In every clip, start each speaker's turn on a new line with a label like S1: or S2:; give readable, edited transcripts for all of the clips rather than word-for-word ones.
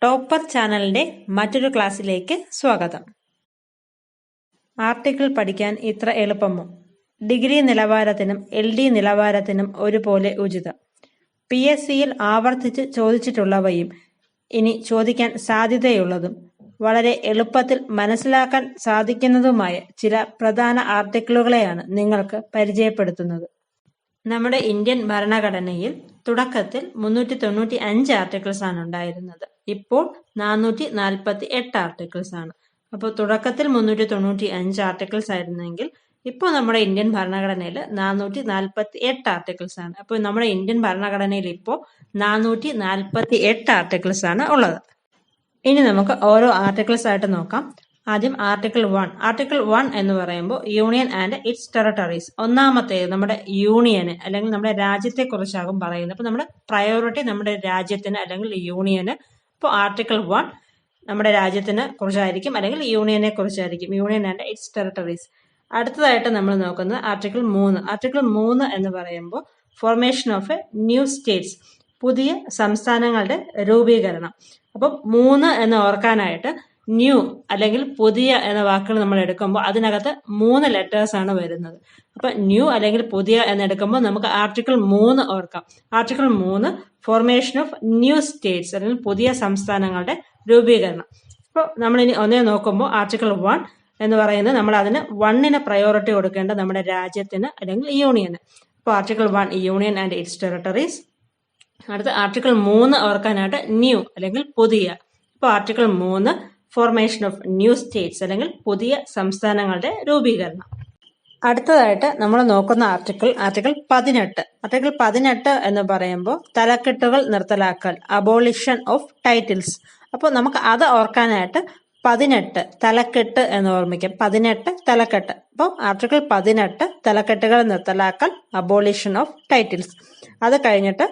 S1: Topper ചാനലിന്റെ മറ്റൊരു ക്ലാസ്സിലേക്ക് സ്വാഗതം. ആർട്ടിക്കിൾ പഠിക്കാൻ ഇത്ര എളുപ്പമോ? ഡിഗ്രി നിലവാരത്തിനും LD നിലവാരത്തിനും ഒരുപോലെ ഉചിതം. PSCയിൽ ആവർത്തിച്ച് ചോദിച്ചിട്ടുള്ളവയും ഇനി ചോദിക്കാൻ സാധ്യതയുള്ളതും വളരെ എളുപ്പത്തിൽ മനസ്സിലാക്കാൻ സാധിക്കുന്നതുമായ ചില പ്രധാന ആർട്ടിക്കിളുകളെയാണ് നിങ്ങൾക്ക് പരിചയപ്പെടുത്തുന്നത്. നമ്മുടെ ഇന്ത്യൻ ഭരണഘടനയിൽ തുടക്കത്തിൽ 395 ആർട്ടിക്കിൾസ് ആണ് ഉണ്ടായിരുന്നത്. ഇപ്പോൾ 448 ആർട്ടിക്കിൾസ് ആണ്. അപ്പോൾ തുടക്കത്തിൽ 395 ആർട്ടിക്കിൾസ് ആയിരുന്നെങ്കിൽ ഇപ്പോൾ നമ്മുടെ ഇന്ത്യൻ ഭരണഘടനയിൽ 448 ആർട്ടിക്കിൾസ് ആണ്. അപ്പോൾ നമ്മുടെ ഇന്ത്യൻ ഭരണഘടനയിൽ ഇപ്പോൾ 448 ആർട്ടിക്കിൾസ് ആണ് ഉള്ളത്. ഇനി നമുക്ക് ഓരോ ആർട്ടിക്കിൾസ് ആയിട്ട് നോക്കാം. ആദ്യം ആർട്ടിക്കിൾ 1. ആർട്ടിക്കിൾ 1 എന്ന് പറയുമ്പോൾ യൂണിയൻ ആൻഡ് ഇറ്റ്സ് ടെറിട്ടറീസ്. ഒന്നാമത്തേത് നമ്മുടെ യൂണിയന് അല്ലെങ്കിൽ നമ്മുടെ രാജ്യത്തെ കുറിച്ചാകും പറയുന്നത്. അപ്പോൾ നമ്മുടെ പ്രയോറിറ്റി നമ്മുടെ രാജ്യത്തിന് അല്ലെങ്കിൽ യൂണിയന്. ഇപ്പോൾ ആർട്ടിക്കിൾ 1 നമ്മുടെ രാജ്യത്തിന് കുറിച്ചായിരിക്കും അല്ലെങ്കിൽ യൂണിയനെ കുറിച്ചായിരിക്കും. Union and its territories. അടുത്തതായിട്ട് നമ്മൾ നോക്കുന്നത് ആർട്ടിക്കിൾ 3. ആർട്ടിക്കിൾ 3 എന്ന് പറയുമ്പോൾ formation of a new states, പുതിയ സംസ്ഥാനങ്ങളുടെ രൂപീകരണം. അപ്പം 3 എന്ന് ഓർക്കാനായിട്ട് ന്യൂ അല്ലെങ്കിൽ പുതിയ എന്ന വാക്കുകൾ നമ്മൾ എടുക്കുമ്പോൾ അതിനകത്ത് 3 ലെറ്റേഴ്സ് ആണ് വരുന്നത്. അപ്പൊ ന്യൂ അല്ലെങ്കിൽ പുതിയ എന്നെടുക്കുമ്പോൾ നമുക്ക് ആർട്ടിക്കിൾ 3 ഓർക്കാം. Article 3 formation of new States അല്ലെങ്കിൽ പുതിയ സംസ്ഥാനങ്ങളുടെ രൂപീകരണം. അപ്പോൾ നമ്മൾ ഇനി ഒന്നേ നോക്കുമ്പോൾ ആർട്ടിക്കിൾ 1 എന്ന് പറയുന്നത് നമ്മൾ അതിന് 1ന് പ്രയോറിറ്റി കൊടുക്കേണ്ട നമ്മുടെ രാജ്യത്തിന് അല്ലെങ്കിൽ യൂണിയന്. അപ്പോൾ article 1 union and its territories. അടുത്ത ആർട്ടിക്കിൾ 3 ഓർക്കാനായിട്ട് ന്യൂ അല്ലെങ്കിൽ പുതിയ. അപ്പോൾ article 3 formation of new States അല്ലെങ്കിൽ പുതിയ സംസ്ഥാനങ്ങളുടെ രൂപീകരണം. അടുത്തതായിട്ട് നമ്മൾ നോക്കുന്ന ആർട്ടിക്കിൾ 18. ആർട്ടിക്കിൾ 18 എന്ന് പറയുമ്പോൾ തലക്കെട്ടുകൾ നിർത്തലാക്കൽ, അബോളിഷൻ ഓഫ് ടൈറ്റിൽസ്. അപ്പോൾ നമുക്ക് അത് ഓർക്കാനായിട്ട് 18 തലക്കെട്ട് എന്ന് ഓർമ്മിക്കാം. 18 തലക്കെട്ട്. അപ്പോൾ ആർട്ടിക്കിൾ 18 തലക്കെട്ടുകൾ നിർത്തലാക്കൽ, അബോളിഷൻ ഓഫ് ടൈറ്റിൽസ്. അത് കഴിഞ്ഞിട്ട്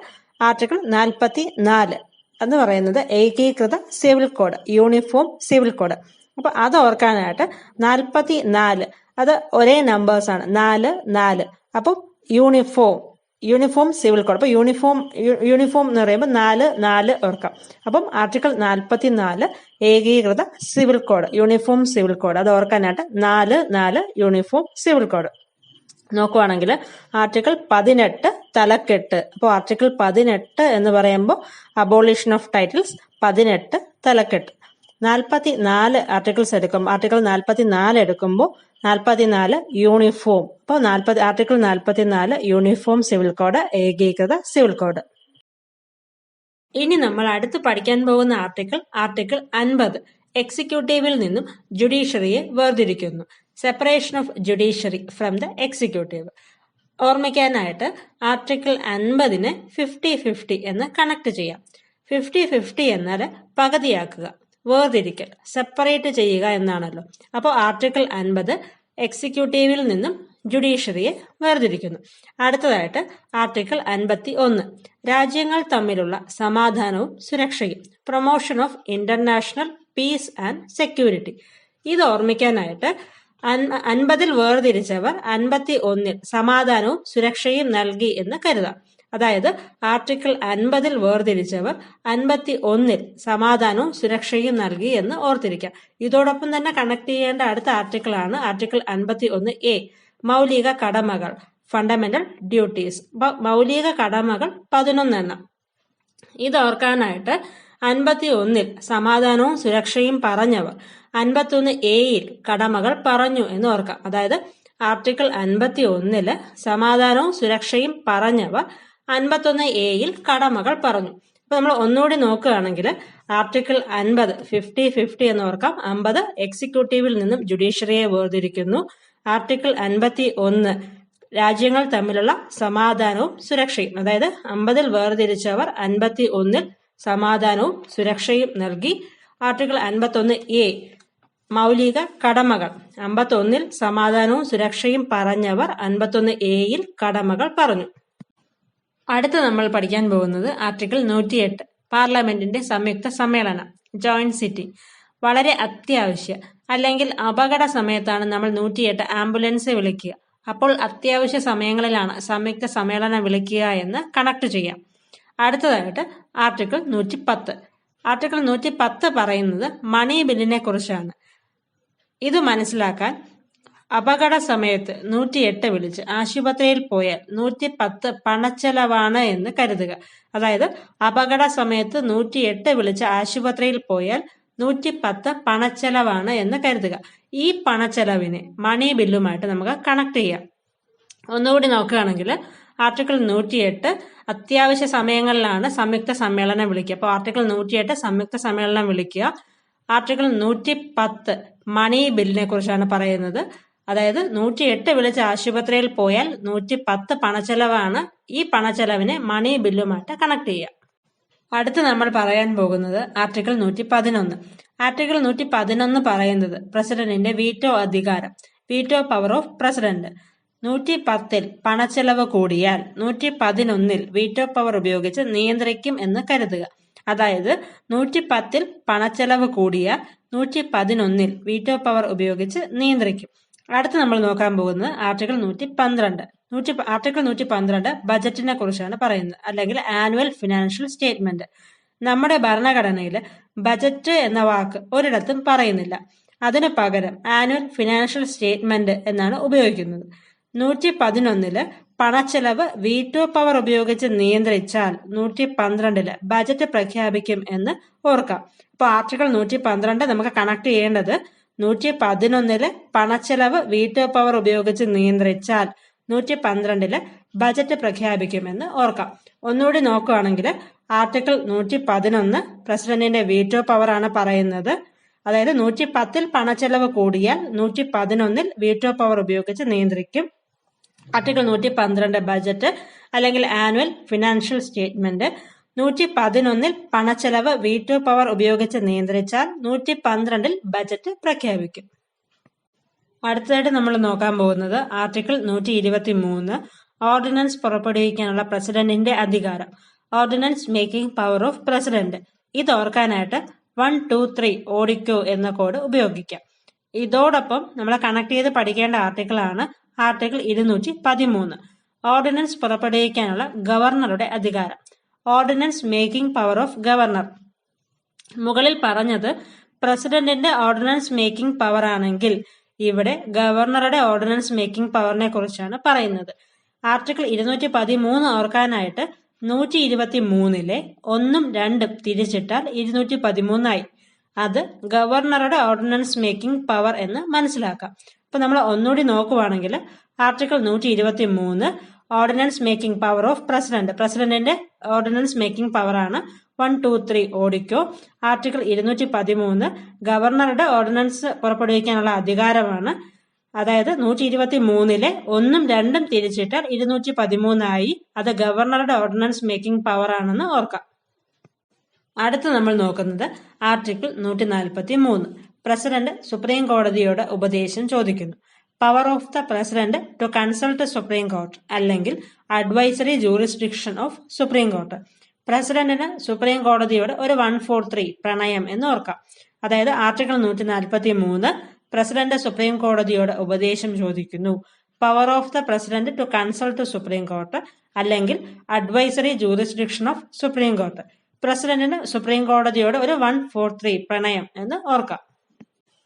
S1: ആർട്ടിക്കിൾ 44 എന്ന് പറയുന്നത് ഏകീകൃത civil code, uniform civil code. അപ്പൊ അത് ഓർക്കാനായിട്ട് 44 അത് ഒരേ നമ്പേഴ്സ് ആണ്, 4 4. അപ്പം യൂണിഫോം സിവിൽ കോഡ്. അപ്പൊ യൂണിഫോം എന്ന് പറയുമ്പോൾ 4 4 ഓർക്കാം. അപ്പം ആർട്ടിക്കിൾ 44 ഏകീകൃത civil code, uniform civil code. അത് ഓർക്കാനായിട്ട് 4 4 യൂണിഫോം സിവിൽ കോഡ്. നോക്കുവാണെങ്കിൽ ആർട്ടിക്കിൾ 18 തലക്കെട്ട്. അപ്പോൾ ആർട്ടിക്കിൾ 18 എന്ന് പറയുമ്പോൾ അബോളിഷൻ ഓഫ് ടൈറ്റിൽസ്, 18 തലക്കെട്ട്. 44 ആർട്ടിക്കിൾസ് എടുക്കുമ്പോൾ ആർട്ടിക്കിൾ 44 എടുക്കുമ്പോൾ 44 യൂണിഫോം. അപ്പോൾ ആർട്ടിക്കിൾ 44 യൂണിഫോം സിവിൽ കോഡ്, ഏകീകൃത സിവിൽ കോഡ്. ഇനി നമ്മൾ അടുത്ത് പഠിക്കാൻ പോകുന്ന ആർട്ടിക്കിൾ 50. എക്സിക്യൂട്ടീവിൽ നിന്നും ജുഡീഷ്യറിയെ വേർതിരിക്കുന്നു. Separation of judiciary from the executive. ഓർമ്മിക്കാനായിട്ട് ആർട്ടിക്കിൾ 50നെ 50-50 എന്ന് കണക്ട് ചെയ്യാം. 50-50 എന്നാൽ പകുതിയാക്കുക, വേർതിരിക്കൽ, സെപ്പറേറ്റ് ചെയ്യുക എന്നാണല്ലോ. അപ്പോൾ ആർട്ടിക്കിൾ 50 എക്സിക്യൂട്ടീവിൽ നിന്നും ജുഡീഷ്യറിയെ വേർതിരിക്കുന്നു. അടുത്തതായിട്ട് ആർട്ടിക്കിൾ 51 രാജ്യങ്ങൾ തമ്മിലുള്ള സമാധാനവും സുരക്ഷയും, promotion of international piece and security. ഇത് ഓർമ്മിക്കാനായിട്ട് 50ൽ വേർതിരിച്ചവർ 51ൽ സമാധാനവും സുരക്ഷയും നൽകി എന്ന് കരുതാം. അതായത് ആർട്ടിക്കിൾ 50ൽ വേർതിരിച്ചവർ 51ൽ സമാധാനവും സുരക്ഷയും നൽകി എന്ന് ഓർത്തിരിക്കാം. ഇതോടൊപ്പം തന്നെ കണക്ട് ചെയ്യേണ്ട അടുത്ത ആർട്ടിക്കിളാണ് ആർട്ടിക്കിൾ 51A, മൗലിക കടമകൾ, ഫണ്ടമെന്റൽ ഡ്യൂട്ടീസ്. മൗലിക കടമകൾ 11 എണ്ണം. ഇത് ഓർക്കാനായിട്ട് 51ൽ സമാധാനവും സുരക്ഷയും പറഞ്ഞവർ 51Aയിൽ കടമകൾ പറഞ്ഞു എന്ന് ഓർക്കാം. അതായത് ആർട്ടിക്കിൾ 51ല് സമാധാനവും സുരക്ഷയും പറഞ്ഞവർ 51Aയിൽ കടമകൾ പറഞ്ഞു. അപ്പൊ നമ്മൾ ഒന്നുകൂടി നോക്കുകയാണെങ്കിൽ ആർട്ടിക്കിൾ 50 50-50 എന്ന് ഓർക്കാം. 50 എക്സിക്യൂട്ടീവിൽ നിന്നും ജുഡീഷ്യറിയെ വേർതിരിക്കുന്നു. ആർട്ടിക്കിൾ 51 രാജ്യങ്ങൾ തമ്മിലുള്ള സമാധാനവും സുരക്ഷയും. അതായത് 50ൽ വേർതിരിച്ചവർ 51ൽ സമാധാനവും സുരക്ഷയും നൽകി. ആർട്ടിക്കിൾ 51A മൗലിക കടമകൾ. 51ൽ സമാധാനവും സുരക്ഷയും പറഞ്ഞവർ 51Aയിൽ കടമകൾ പറഞ്ഞു. അടുത്ത് നമ്മൾ പഠിക്കാൻ പോകുന്നത് ആർട്ടിക്കിൾ 108 പാർലമെന്റിന്റെ സംയുക്ത സമ്മേളനം, ജോയിന്റ് സിറ്റിംഗ്. വളരെ അത്യാവശ്യ അല്ലെങ്കിൽ അപകട സമയത്താണ് നമ്മൾ 108 ആംബുലൻസ് വിളിക്കുക. അപ്പോൾ അത്യാവശ്യ സമയങ്ങളിലാണ് സംയുക്ത സമ്മേളനം വിളിക്കുക എന്ന് കണക്ട് ചെയ്യാം. അടുത്തതായിട്ട് ആർട്ടിക്കിൾ 110 ആർട്ടിക്കിൾ 110 പറയുന്നത് മണി ബില്ലിനെ കുറിച്ചാണ്. ഇത് മനസ്സിലാക്കാൻ അപകട സമയത്ത് 108 വിളിച്ച് ആശുപത്രിയിൽ പോയാൽ 110 പണച്ചെലവാണ് എന്ന് കരുതുക. അതായത് അപകട സമയത്ത് 108 വിളിച്ച് ആശുപത്രിയിൽ പോയാൽ 110 പണച്ചെലവാണ് എന്ന് കരുതുക. ഈ പണച്ചെലവിനെ മണി ബില്ലുമായിട്ട് നമുക്ക് കണക്ട് ചെയ്യാം. ഒന്നുകൂടി നോക്കുകയാണെങ്കിൽ ആർട്ടിക്കിൾ 108 അത്യാവശ്യ സമയങ്ങളിലാണ് സംയുക്ത സമ്മേളനം വിളിക്കുക. അപ്പോൾ ആർട്ടിക്കിൾ 108 സംയുക്ത സമ്മേളനം വിളിക്കുക. ആർട്ടിക്കിൾ 110 മണി ബില്ലിനെ കുറിച്ചാണ് പറയുന്നത്. അതായത് 108 വിളിച്ച് ആശുപത്രിയിൽ പോയാൽ 110 പണച്ചെലവാണ്. ഈ പണച്ചെലവിനെ മണി ബില്ലുമായിട്ട് കണക്ട് ചെയ്യുക. അടുത്ത് നമ്മൾ പറയാൻ പോകുന്നത് ആർട്ടിക്കിൾ 111. ആർട്ടിക്കിൾ 111 പറയുന്നത് പ്രസിഡന്റിന്റെ വീറ്റോ അധികാരം, വീറ്റോ പവർ ഓഫ് പ്രസിഡന്റ്. 110 പണച്ചെലവ് കൂടിയാൽ 111 വീറ്റോ പവർ ഉപയോഗിച്ച് നിയന്ത്രിക്കും എന്ന് കരുതുക. അതായത് 110 പണച്ചെലവ് കൂടിയാൽ 111 വീറ്റോ പവർ ഉപയോഗിച്ച് നിയന്ത്രിക്കും. അടുത്ത് നമ്മൾ നോക്കാൻ പോകുന്നത് ആർട്ടിക്കിൾ 112. ആർട്ടിക്കിൾ 112 ബജറ്റിനെ കുറിച്ചാണ് പറയുന്നത്, അല്ലെങ്കിൽ ആനുവൽ ഫിനാൻഷ്യൽ സ്റ്റേറ്റ്മെന്റ്. നമ്മുടെ ഭരണഘടനയിൽ ബജറ്റ് എന്ന വാക്ക് ഒരിടത്തും പറയുന്നില്ല. അതിനു പകരം ആനുവൽ ഫിനാൻഷ്യൽ സ്റ്റേറ്റ്മെന്റ് എന്നാണ് ഉപയോഗിക്കുന്നത്. 111 പണച്ചെലവ് വീറ്റോ പവർ ഉപയോഗിച്ച് നിയന്ത്രിച്ചാൽ 112 ബജറ്റ് പ്രഖ്യാപിക്കും എന്ന് ഓർക്കാം. അപ്പൊ ആർട്ടിക്കിൾ 112 നമുക്ക് കണക്ട് ചെയ്യേണ്ടത് 111 പണച്ചെലവ് വീറ്റോ പവർ ഉപയോഗിച്ച് നിയന്ത്രിച്ചാൽ 112 ബജറ്റ് പ്രഖ്യാപിക്കുമെന്ന് ഓർക്കാം. ഒന്നുകൂടി നോക്കുകയാണെങ്കിൽ ആർട്ടിക്കിൾ 111 പ്രസിഡന്റിന്റെ വീറ്റോ പവർ ആണ് പറയുന്നത്. അതായത് 110 പണച്ചെലവ് കൂടിയാൽ 111 വീറ്റോ പവർ ഉപയോഗിച്ച് നിയന്ത്രിക്കും. ആർട്ടിക്കിൾ 112 ബജറ്റ് അല്ലെങ്കിൽ ആനുവൽ ഫിനാൻഷ്യൽ സ്റ്റേറ്റ്മെന്റ്. 111 പണച്ചെലവ് വീറ്റോ പവർ ഉപയോഗിച്ച് നിയന്ത്രിച്ചാൽ 112 ബജറ്റ് പ്രഖ്യാപിക്കും. അടുത്തതായിട്ട് നമ്മൾ നോക്കാൻ പോകുന്നത് ആർട്ടിക്കിൾ 123 ഓർഡിനൻസ് പുറപ്പെടുവിക്കാനുള്ള പ്രസിഡന്റിന്റെ അധികാരം, ordinance making power of president. ഇത് ഓർക്കാനായിട്ട് 1, 2, 3 ഓടിക്കോ എന്ന കോഡ് ഉപയോഗിക്കാം. ഇതോടൊപ്പം നമ്മൾ കണക്ട് ചെയ്ത് പഠിക്കേണ്ട ആർട്ടിക്കിൾ ആണ് ആർട്ടിക്കിൾ 213 ഓർഡിനൻസ് പുറപ്പെടുവിക്കാനുള്ള ഗവർണറുടെ അധികാരം, ordinance making power of governor. മുകളിൽ പറഞ്ഞത് പ്രസിഡന്റിന്റെ ഓർഡിനൻസ് മേക്കിംഗ് പവർ ആണെങ്കിൽ ഇവിടെ ഗവർണറുടെ ഓർഡിനൻസ് മേക്കിംഗ് പവറിനെ കുറിച്ചാണ് പറയുന്നത്. ആർട്ടിക്കിൾ 213 ഓർക്കാനായിട്ട് 123 1ഉം 2ഉം തിരിച്ചിട്ടാൽ 213 ആയി. അത് ഗവർണറുടെ ഓർഡിനൻസ് മേക്കിംഗ് പവർ എന്ന് മനസ്സിലാക്കാം. അപ്പൊ നമ്മൾ ഒന്നുകൂടി നോക്കുവാണെങ്കിൽ article 123 ordinance making power of president, പ്രസിഡന്റിന്റെ ഓർഡിനൻസ് മേക്കിംഗ് പവർ ആണ്. 1, 2, 3 ഓടിക്കോ. ആർട്ടിക്കിൾ 213 ഗവർണറുടെ ഓർഡിനൻസ് പുറപ്പെടുവിക്കാനുള്ള അധികാരമാണ്. അതായത് 123 1ഉം 2ഉം തിരിച്ചിട്ടാൽ 213 ആയി. അത് ഗവർണറുടെ ഓർഡിനൻസ് മേക്കിംഗ് പവർ ആണെന്ന് ഓർക്കാം. അടുത്ത് നമ്മൾ നോക്കുന്നത് ആർട്ടിക്കിൾ 143 പ്രസിഡന്റ് സുപ്രീം കോടതിയോട് ഉപദേശം ചോദിക്കുന്നു. Power of the president to consult supreme court അല്ലെങ്കിൽ advisory jurisdiction of supreme court. പ്രസിഡന്റിന് സുപ്രീം കോടതിയോട് ഒരു 143 പ്രണയം എന്ന് ഓർക്കാം. അതായത് ആർട്ടിക്കിൾ 143 പ്രസിഡന്റ് സുപ്രീം കോടതിയോട് ഉപദേശം ചോദിക്കുന്നു. Power of the president to consult supreme court അല്ലെങ്കിൽ advisory jurisdiction of supreme court. പ്രസിഡന്റിന് സുപ്രീം കോടതിയോട് ഒരു 143 പ്രണയം എന്ന് ഓർക്കാം.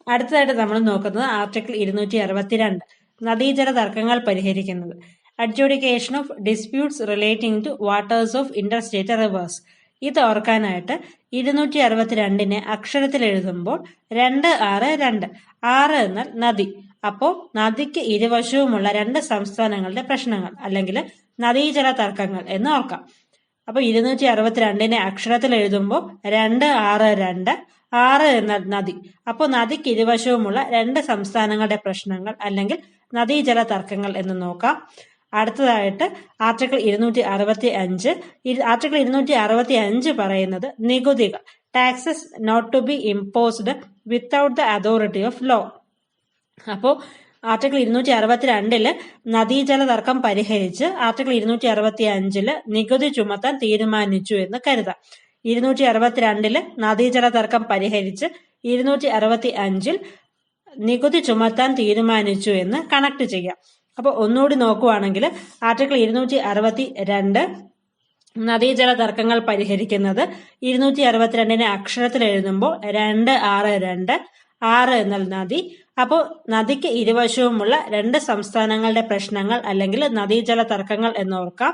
S1: അടുത്തതായിട്ട് നമ്മൾ നോക്കുന്നത് ആർട്ടിക്കിൾ 262 നദീജല തർക്കങ്ങൾ പരിഹരിക്കുന്നത്, adjudication of disputes relating to waters of interstate rivers. ഇത് ഓർക്കാനായിട്ട് 262 അക്ഷരത്തിൽ എഴുതുമ്പോൾ 262. 6 എന്നാൽ നദി. അപ്പോൾ നദിക്ക് ഇരുവശവുമുള്ള 2 സംസ്ഥാനങ്ങളുടെ പ്രശ്നങ്ങൾ അല്ലെങ്കിൽ നദീജല തർക്കങ്ങൾ എന്ന് ഓർക്കാം. അപ്പൊ 262 അക്ഷരത്തിൽ എഴുതുമ്പോൾ 262. 6 എന്നാൽ നദി. അപ്പോൾ നദിക്ക് ഇരുവശവുമുള്ള 2 സംസ്ഥാനങ്ങളുടെ പ്രശ്നങ്ങൾ അല്ലെങ്കിൽ നദീജല തർക്കങ്ങൾ എന്ന് നോക്കാം. അടുത്തതായിട്ട് ആർട്ടിക്കിൾ 265. ആർട്ടിക്കിൾ 265 പറയുന്നത് നികുതികൾ, taxes not to be imposed without the authority of law. അപ്പോൾ ആർട്ടിക്കിൾ 262 നദീജല തർക്കം പരിഹരിച്ച് ആർട്ടിക്കിൾ 265 നികുതി ചുമത്താൻ തീരുമാനിച്ചു എന്ന് കരുതാം. 262 നദീജല തർക്കം പരിഹരിച്ച് 265 നികുതി ചുമത്താൻ തീരുമാനിച്ചു എന്ന് കണക്ട് ചെയ്യാം. അപ്പൊ ഒന്നുകൂടി നോക്കുവാണെങ്കിൽ ആർട്ടിക്കിൾ 262 നദീജല തർക്കങ്ങൾ പരിഹരിക്കുന്നത് 262 അക്ഷരത്തിൽ എഴുതുമ്പോൾ 262 6 എന്നാൽ നദി. അപ്പോൾ നദിക്ക് ഇരുവശവുമുള്ള രണ്ട് സംസ്ഥാനങ്ങളുടെ പ്രശ്നങ്ങൾ അല്ലെങ്കിൽ നദീജല തർക്കങ്ങൾ എന്നോർക്കാം.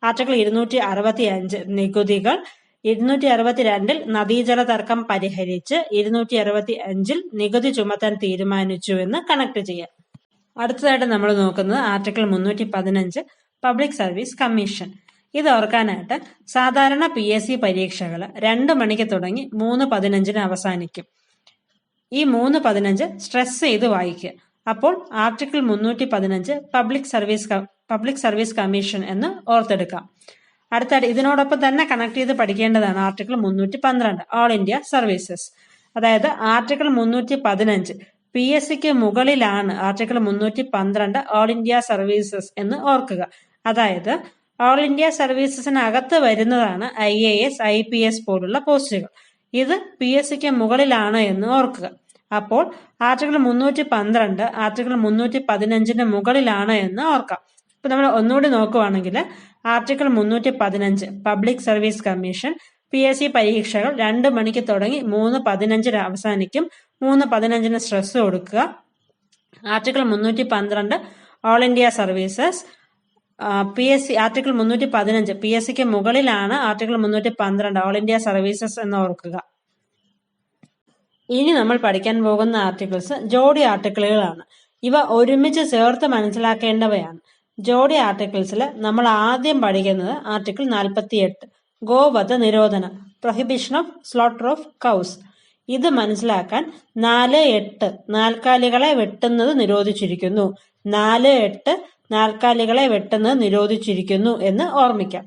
S1: ആർട്ടിക്കിൾ 265 നികുതികൾ. 262 നദീജല തർക്കം പരിഹരിച്ച് 265 നികുതി ചുമത്താൻ തീരുമാനിച്ചു എന്ന് കണക്ട് ചെയ്യാം. അടുത്തതായിട്ട് നമ്മൾ നോക്കുന്നത് ആർട്ടിക്കിൾ 315 പബ്ലിക് സർവീസ് കമ്മീഷൻ. ഇത് ഓർക്കാനായിട്ട് സാധാരണ PSC പരീക്ഷകൾ 2 മണിക്ക് തുടങ്ങി 3:15 അവസാനിക്കും. ഈ 3:15 സ്ട്രെസ് ചെയ്ത് വായിക്കുക. അപ്പോൾ ആർട്ടിക്കിൾ 315 പബ്ലിക് സർവീസ് കമ്മീഷൻ എന്ന് ഓർത്തെടുക്കാം. അടുത്തായിട്ട് ഇതിനോടൊപ്പം തന്നെ കണക്ട് ചെയ്ത് പഠിക്കേണ്ടതാണ് ആർട്ടിക്കിൾ 312 ഓൾ ഇന്ത്യ സർവീസസ്. അതായത് ആർട്ടിക്കിൾ 315 PSCക്ക് മുകളിലാണ് ആർട്ടിക്കിൾ 312 ഓൾ ഇന്ത്യ സർവീസസ് എന്ന് ഓർക്കുക. അതായത് ഓൾ ഇന്ത്യ സർവീസസിനകത്ത് വരുന്നതാണ് IAS IPS പോലുള്ള പോസ്റ്റുകൾ. ഇത് PSCക്ക് മുകളിലാണ് എന്ന് ഓർക്കുക. അപ്പോൾ ആർട്ടിക്കിൾ 312 ആർട്ടിക്കിൾ 315 മുകളിലാണ് എന്ന് ഓർക്കാം. ഇപ്പൊ നമ്മൾ ഒന്നുകൂടി നോക്കുവാണെങ്കിൽ article 315 public service commission PSC പരീക്ഷകൾ 2 മണിക്ക് തുടങ്ങി 3:15 അവസാനിക്കും. 3:15 സ്ട്രെസ് കൊടുക്കുക. Article 312 all India services PSC article 315 PSCക്ക് മുകളിലാണ് ആർട്ടിക്കിൾ 312 ഓൾ ഇന്ത്യ സർവീസസ് എന്ന് ഓർക്കുക. ഇനി നമ്മൾ പഠിക്കാൻ പോകുന്ന ആർട്ടിക്കിൾസ് ജോഡി ആർട്ടിക്കിളുകളാണ്. ഇവ ഒരുമിച്ച് ചേർത്ത് മനസ്സിലാക്കേണ്ടവയാണ്. ജോഡി ആർട്ടിക്കിൾസിൽ നമ്മൾ ആദ്യം പഠിക്കുന്നത് ആർട്ടിക്കിൾ 48 ഗോവധ നിരോധനം, prohibition of slaughter of cows. ഇത് മനസ്സിലാക്കാൻ 4(8) നാൽക്കാലികളെ വെട്ടുന്നത് നിരോധിച്ചിരിക്കുന്നു. 4(8) നാൽക്കാലികളെ വെട്ടുന്നത് നിരോധിച്ചിരിക്കുന്നു എന്ന് ഓർമ്മിക്കാം.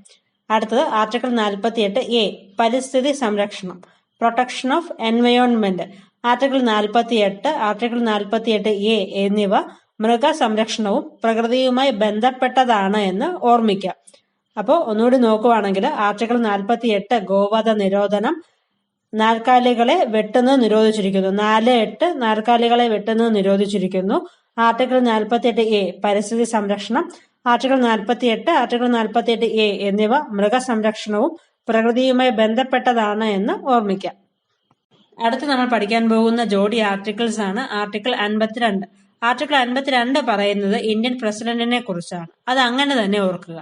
S1: അടുത്തത് ആർട്ടിക്കിൾ 48A പരിസ്ഥിതി സംരക്ഷണം, protection of environment. Article 48 article 48A എന്നിവ മൃഗസംരക്ഷണവും പ്രകൃതിയുമായി ബന്ധപ്പെട്ടതാണ് എന്ന് ഓർമ്മിക്കാം. അപ്പോൾ ഒന്നുകൂടി നോക്കുവാണെങ്കിൽ ആർട്ടിക്കിൾ 48 ഗോവധ നിരോധനം, നാൽക്കാലികളെ വെട്ടുന്നത് നിരോധിച്ചിരിക്കുന്നു. 4(8) നാൽക്കാലികളെ വെട്ടുന്നത് നിരോധിച്ചിരിക്കുന്നു. ആർട്ടിക്കിൾ 48A പരിസ്ഥിതി സംരക്ഷണം, ആർട്ടിക്കിൾ 48 ആർട്ടിക്കിൾ 48A എന്നിവ മൃഗസംരക്ഷണവും പ്രകൃതിയുമായി ബന്ധപ്പെട്ടതാണ് എന്ന് ഓർമ്മിക്കാം. അടുത്ത് നമ്മൾ പഠിക്കാൻ പോകുന്ന ജോഡി ആർട്ടിക്കിൾസ് ആണ് ആർട്ടിക്കിൾ 52. ആർട്ടിക്കിൾ 52 പറയുന്നത് ഇന്ത്യൻ പ്രസിഡന്റിനെ കുറിച്ചാണ്. അത് അങ്ങനെ തന്നെ ഓർക്കുക.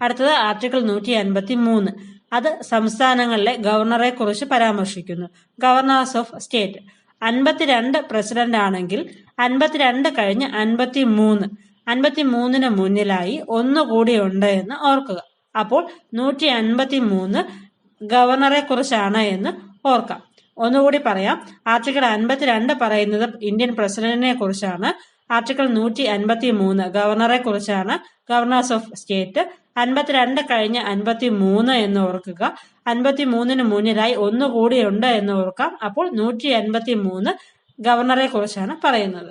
S1: അടുത്തത് ആർട്ടിക്കിൾ 153. അത് സംസ്ഥാനങ്ങളിലെ ഗവർണറെ കുറിച്ച് പരാമർശിക്കുന്നു. Governor's of state. 52 പ്രസിഡന്റ് ആണെങ്കിൽ 52 കഴിഞ്ഞ് 53, 53ന് മുന്നിലായി ഒന്നുകൂടി ഉണ്ട് എന്ന് ഓർക്കുക. അപ്പോൾ 153 ഗവർണറെ കുറിച്ചാണ് എന്ന് ഓർക്കാം. ഒന്നുകൂടി പറയാം. ആർട്ടിക്കിൾ 52 പറയുന്നത് ഇന്ത്യൻ പ്രസിഡന്റിനെ കുറിച്ചാണ്. ആർട്ടിക്കിൾ 153 ഗവർണറെ കുറിച്ചാണ്, ഗവർണേഴ്സ് ഓഫ് സ്റ്റേറ്റ്. 52 കഴിഞ്ഞ് 53 എന്ന് ഓർക്കുക. 53ന് മുന്നിലായി ഒന്നുകൂടി ഉണ്ട് എന്ന് ഓർക്കാം. അപ്പോൾ 153 ഗവർണറെ കുറിച്ചാണ് പറയുന്നത്.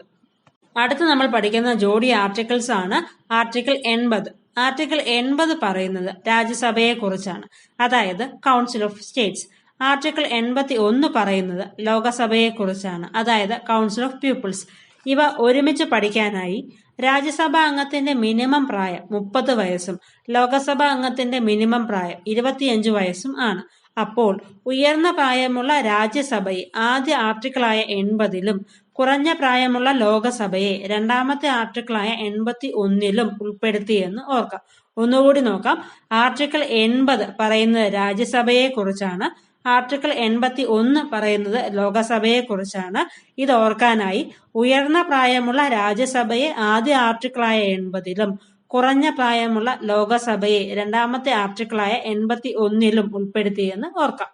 S1: അടുത്ത് നമ്മൾ പഠിക്കുന്ന ജോഡി ആർട്ടിക്കിൾസ് ആണ് ആർട്ടിക്കിൾ 80. ആർട്ടിക്കിൾ 80 പറയുന്നത് രാജ്യസഭയെ കുറിച്ചാണ്, അതായത് കൗൺസിൽ ഓഫ് സ്റ്റേറ്റ്സ്. ആർട്ടിക്കിൾ 81 പറയുന്നത് ലോകസഭയെ കുറിച്ചാണ്, അതായത് കൗൺസിൽ ഓഫ് പീപ്പിൾസ്. ഇവ ഒരുമിച്ച് പഠിക്കാനായി രാജ്യസഭാ അംഗത്തിന്റെ മിനിമം പ്രായം 30 വയസ്സും ലോകസഭാ അംഗത്തിന്റെ മിനിമം പ്രായം 25 വയസ്സും ആണ്. അപ്പോൾ ഉയർന്ന പ്രായമുള്ള രാജ്യസഭയെ ആദ്യ ആർട്ടിക്കിളായ 80ലും കുറഞ്ഞ പ്രായമുള്ള ലോകസഭയെ രണ്ടാമത്തെ ആർട്ടിക്കിളായ 81ലും ഉൾപ്പെടുത്തിയെന്ന് ഓർക്കാം. ഒന്നുകൂടി നോക്കാം. ആർട്ടിക്കിൾ 80 പറയുന്നത് രാജ്യസഭയെ കുറിച്ചാണ്. ആർട്ടിക്കിൾ 81 പറയുന്നത് ലോകസഭയെ കുറിച്ചാണ്. ഇത് ഓർക്കാനായി ഉയർന്ന പ്രായമുള്ള രാജ്യസഭയെ ആദ്യ ആർട്ടിക്കിളായ 80ലും കുറഞ്ഞ പ്രായമുള്ള ലോകസഭയെ രണ്ടാമത്തെ ആർട്ടിക്കിളായ 81ലും ഉൾപ്പെടുത്തിയെന്ന് ഓർക്കാം.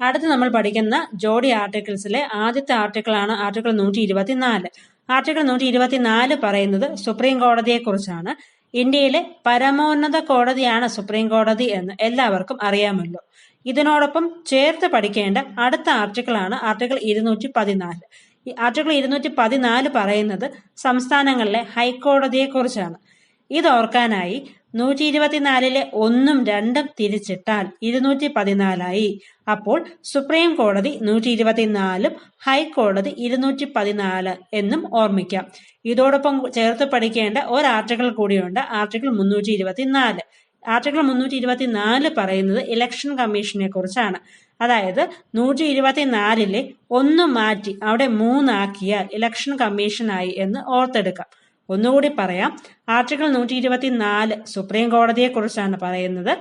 S1: അടുത്ത് നമ്മൾ പഠിക്കുന്ന ജോഡി ആർട്ടിക്കിൾസിലെ ആദ്യത്തെ ആർട്ടിക്കിളാണ് ആർട്ടിക്കിൾ 124. ആർട്ടിക്കിൾ 124 പറയുന്നത് സുപ്രീം കോടതിയെ കുറിച്ചാണ്. ഇന്ത്യയിലെ പരമോന്നത കോടതിയാണ് സുപ്രീം കോടതി എന്ന് എല്ലാവർക്കും അറിയാമല്ലോ. ഇതിനോടൊപ്പം ചേർത്ത് പഠിക്കേണ്ട അടുത്ത ആർട്ടിക്കിളാണ് ആർട്ടിക്കിൾ 214. ഈ ആർട്ടിക്കിൾ 214 പറയുന്നത് സംസ്ഥാനങ്ങളിലെ ഹൈക്കോടതിയെ കുറിച്ചാണ്. ഇത് ഓർക്കാനായി 124ലെ 1ഉം 2ഉം തിരിച്ചിട്ടാൽ 214ആയി. അപ്പോൾ സുപ്രീം കോടതി 124ഉം ഹൈക്കോടതി 214 എന്നും ഓർമ്മിക്കാം. ഇതോടൊപ്പം ചേർത്ത് പഠിക്കേണ്ട ഒരു ആർട്ടിക്കിൾ കൂടിയുണ്ട്, ആർട്ടിക്കിൾ 324. ആർട്ടിക്കിൾ 324 പറയുന്നത് ഇലക്ഷൻ കമ്മീഷനെ കുറിച്ചാണ്. അതായത് 124-ലെ 1 മാറ്റി അവിടെ 3 ആക്കിയാൽ ഇലക്ഷൻ കമ്മീഷനായി എന്ന് ഓർത്തെടുക്കാം. ഒന്നുകൂടി പറയാം. ആർട്ടിക്കിൾ 124 സുപ്രീം കോടതിയെ കുറിച്ചാണ് പറയുന്നത്.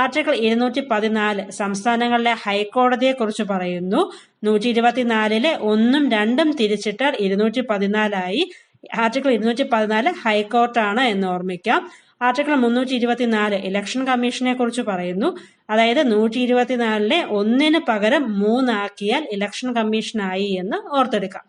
S1: ആർട്ടിക്കിൾ 214 സംസ്ഥാനങ്ങളിലെ ഹൈക്കോടതിയെ കുറിച്ച് പറയുന്നു. 124-ലെ 1ഉം 2ഉം തിരിച്ചിട്ടാൽ 214 ആർട്ടിക്കിൾ 214 ഹൈക്കോർട്ടാണ് എന്ന് ഓർമ്മിക്കാം. ആർട്ടിക്കിൾ 324 ഇലക്ഷൻ കമ്മീഷനെ കുറിച്ച് പറയുന്നു. അതായത് 124-ലെ 1ന് പകരം 3 ആക്കിയാൽ ഇലക്ഷൻ കമ്മീഷനായി എന്ന് ഓർത്തെടുക്കാം.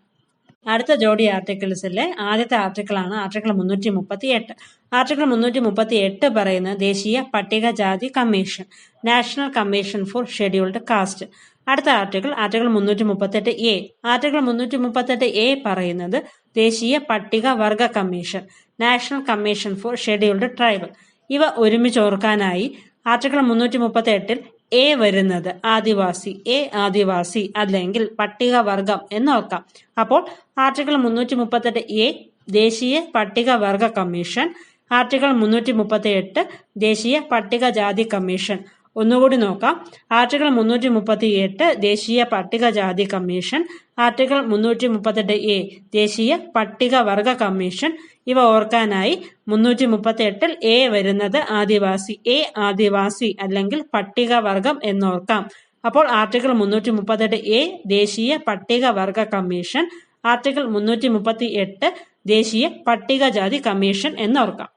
S1: അടുത്ത ജോഡി ആർട്ടിക്കിൾസിലെ ആദ്യത്തെ ആർട്ടിക്കിളാണ് ആർട്ടിക്കിൾ 338. ആർട്ടിക്കിൾ 338 പറയുന്ന ദേശീയ പട്ടികജാതി commission, national commission for scheduled caste. അടുത്ത ആർട്ടിക്കിൾ 338A. ആർട്ടിക്കിൾ 338A പറയുന്നത് ദേശീയ പട്ടികവർഗ commission, national commission for scheduled tribe. ഇവ ഒരുമിച്ച് ഓർക്കാനായി ആർട്ടിക്കിൾ 338-ൽ എ വരുന്നത് ആദിവാസി അല്ലെങ്കിൽ പട്ടികവർഗം എന്നോർക്കാം. അപ്പോൾ ആർട്ടിക്കിൾ 338A ദേശീയ പട്ടികവർഗ കമ്മീഷൻ, ആർട്ടിക്കിൾ 338 ദേശീയ പട്ടികജാതി കമ്മീഷൻ. ഒന്നുകൂടി നോക്കാം. ആർട്ടിക്കിൾ 338 ദേശീയ പട്ടികജാതി കമ്മീഷൻ, ആർട്ടിക്കിൾ 338A ദേശീയ പട്ടികവർഗ കമ്മീഷൻ. ഇവ ഓർക്കാനായി 338-ൽ എ വരുന്നത് ആദിവാസി അല്ലെങ്കിൽ പട്ടികവർഗം എന്നോർക്കാം. അപ്പോൾ ആർട്ടിക്കിൾ 338A ദേശീയ പട്ടികവർഗ കമ്മീഷൻ, ആർട്ടിക്കിൾ 338 ദേശീയ പട്ടികജാതി കമ്മീഷൻ എന്നോർക്കാം.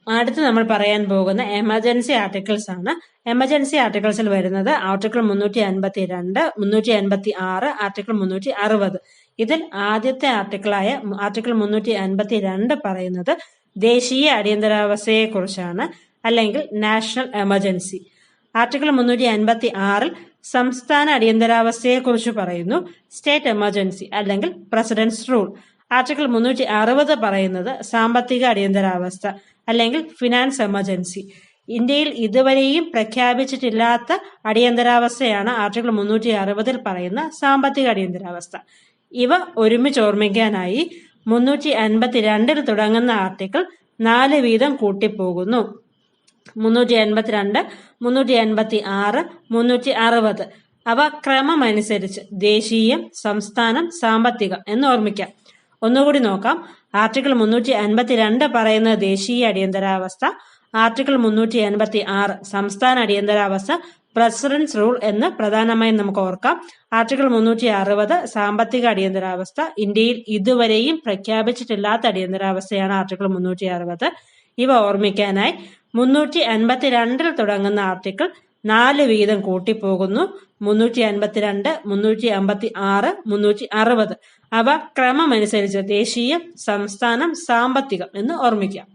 S1: അടുത്ത് നമ്മൾ പറയാൻ പോകുന്ന എമർജൻസി ആർട്ടിക്കിൾസ് ആണ്. എമർജൻസി ആർട്ടിക്കിൾസിൽ വരുന്നത് ആർട്ടിക്കിൾ 352, 356, ആർട്ടിക്കിൾ 360. ഇതിൽ ആദ്യത്തെ ആർട്ടിക്കിളായ ആർട്ടിക്കിൾ 352 പറയുന്നത് ദേശീയ അടിയന്തരാവസ്ഥയെ കുറിച്ചാണ്, അല്ലെങ്കിൽ നാഷണൽ എമർജൻസി. ആർട്ടിക്കിൾ 356-ൽ സംസ്ഥാന അടിയന്തരാവസ്ഥയെ കുറിച്ച് പറയുന്നു, സ്റ്റേറ്റ് എമർജൻസി അല്ലെങ്കിൽ പ്രസിഡന്റ്സ് റൂൾ. ആർട്ടിക്കിൾ 360 പറയുന്നത് സാമ്പത്തിക അടിയന്തരാവസ്ഥ അല്ലെങ്കിൽ ഫിനാൻസ് എമർജൻസി. ഇന്ത്യയിൽ ഇതുവരെയും പ്രഖ്യാപിച്ചിട്ടില്ലാത്ത അടിയന്തരാവസ്ഥയാണ് ആർട്ടിക്കിൾ 360-ൽ പറയുന്ന സാമ്പത്തിക അടിയന്തരാവസ്ഥ. ഇവ ഒരുമിച്ച് ഓർമ്മിക്കാനായി 352-ൽ തുടങ്ങുന്ന ആർട്ടിക്കിൾ 4 വീതം കൂട്ടിപ്പോകുന്നു. 382, 386, 360. അവ ക്രമമനുസരിച്ച് ദേശീയം, സംസ്ഥാനം, സാമ്പത്തികം എന്ന് ഓർമ്മിക്കാം. ഒന്നുകൂടി നോക്കാം. ആർട്ടിക്കിൾ 352 പറയുന്ന ദേശീയ അടിയന്തരാവസ്ഥ, ആർട്ടിക്കിൾ 386 സംസ്ഥാന അടിയന്തരാവസ്ഥ, പ്രസിഡന്റ്സ് റൂൾ എന്ന് പ്രധാനമായും നമുക്ക് ഓർക്കാം. ആർട്ടിക്കിൾ 360 സാമ്പത്തിക അടിയന്തരാവസ്ഥ, ഇന്ത്യയിൽ ഇതുവരെയും പ്രഖ്യാപിച്ചിട്ടില്ലാത്ത അടിയന്തരാവസ്ഥയാണ് ആർട്ടിക്കിൾ 360. ഇവ ഓർമ്മിക്കാനായി 352-ൽ തുടങ്ങുന്ന ആർട്ടിക്കിൾ 4 വീതം കൂട്ടിപ്പോകുന്നു. 352, 356, 360. അവ ക്രമമനുസരിച്ച് ദേശീയം, സംസ്ഥാനം, സാമ്പത്തികം എന്ന് ഓർമ്മിക്കാം.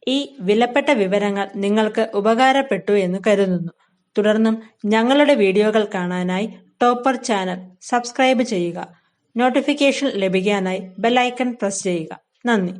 S1: ഈ വിലപ്പെട്ട വിവരങ്ങൾ നിങ്ങൾക്ക് ഉപകാരപ്പെട്ടു എന്ന് കരുതുന്നു. തുടർന്നും ഞങ്ങളുടെ വീഡിയോകൾ കാണാനായി ടോപ്പർ ചാനൽ സബ്സ്ക്രൈബ് ചെയ്യുക. നോട്ടിഫിക്കേഷൻ ലഭിക്കാനായി ബെൽ ഐക്കൺ പ്രസ് ചെയ്യുക. നന്ദി.